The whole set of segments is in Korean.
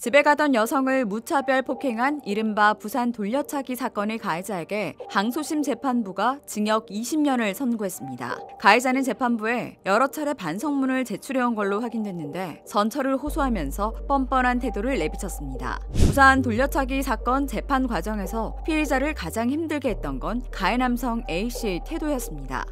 집에 가던 여성을 무차별 폭행한 이른바 부산 돌려차기 사건의 가해자에게 항소심 재판부가 징역 20년을 선고했습니다. 가해자는 재판부에 여러 차례 반성문을 제출해온 걸로 확인됐는데 전처를 호소하면서 뻔뻔한 태도를 내비쳤습니다. 부산 돌려차기 사건 재판 과정에서 피해자를 가장 힘들게 했던 건 가해 남성 A씨의 태도였습니다.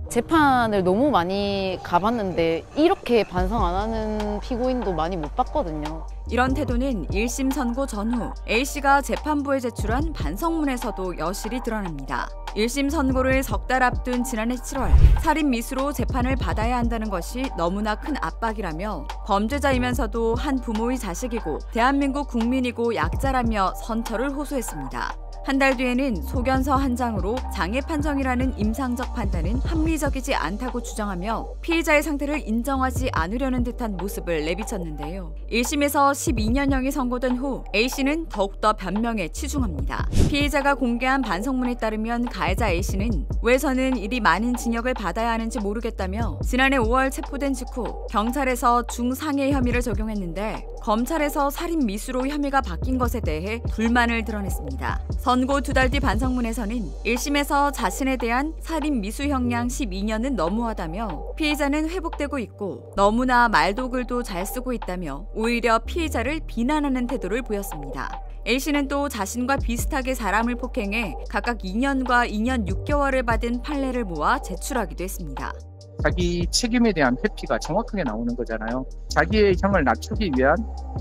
재판을 너무 많이 가봤는데 이렇게 반성 안 하는 피고인도 많이 못 봤거든요. 이런 태도는 1심 선고 전후 A씨가 재판부에 제출한 반성문에서도 여실히 드러납니다. 1심 선고를 석 달 앞둔 지난해 7월 살인 미수로 재판을 받아야 한다는 것이 너무나 큰 압박이라며 범죄자이면서도 한 부모의 자식이고 대한민국 국민이고 약자라며 선처를 호소했습니다. 한 달 뒤에는 소견서 한 장으로 장애 판정이라는 임상적 판단은 합리적이지 않다고 주장하며 피해자의 상태를 인정하지 않으려는 듯한 모습을 내비쳤는데요. 1심에서 12년형이 선고된 후 A씨는 더욱더 변명에 치중합니다. 피해자가 공개한 반성문에 따르면 가해자 A씨는 왜 저는 이리 많은 징역을 받아야 하는지 모르겠다며 지난해 5월 체포된 직후 경찰에서 중상해 혐의를 적용했는데 검찰에서 살인 미수로 혐의가 바뀐 것에 대해 불만을 드러냈습니다. 선고 2달 뒤 반성문에서는 1심에서 자신에 대한 살인 미수 형량 12년은 너무하다며 피해자는 회복되고 있고 너무나 말도 글도 잘 쓰고 있다며 오히려 피해자를 비난하는 태도를 보였습니다. A씨는 또 자신과 비슷하게 사람을 폭행해 각각 2년과 2년 6개월을 받은 판례를 모아 제출하기도 했습니다. 자기 책임에 대한 회피가 정확하게 나오는 거잖아요. 자기의 형을 낮추기 위한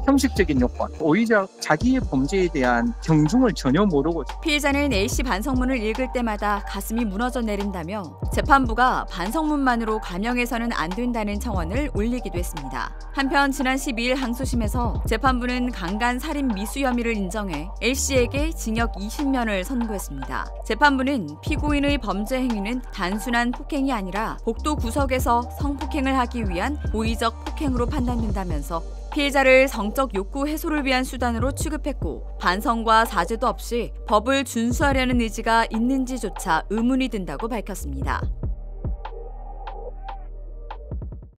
형식적인 요건, 오히려 자기의 범죄에 대한 경중을 전혀 모르고 피해자는 A씨 반성문을 읽을 때마다 가슴이 무너져 내린다며 재판부가 반성문만으로 감형해서는 안 된다는 청원을 올리기도 했습니다. 한편 지난 12일 항소심에서 재판부는 강간 살인 미수 혐의를 인정해 A씨에게 징역 20년을 선고했습니다. 재판부는 피고인의 범죄 행위는 단순한 폭행이 아니라 복도 구석에서 성폭행을 하기 위한 고의적 폭행으로 판단된다면서 피해자를 성적 욕구 해소를 위한 수단으로 취급했고 반성과 사죄도 없이 법을 준수하려는 의지가 있는지조차 의문이 든다고 밝혔습니다.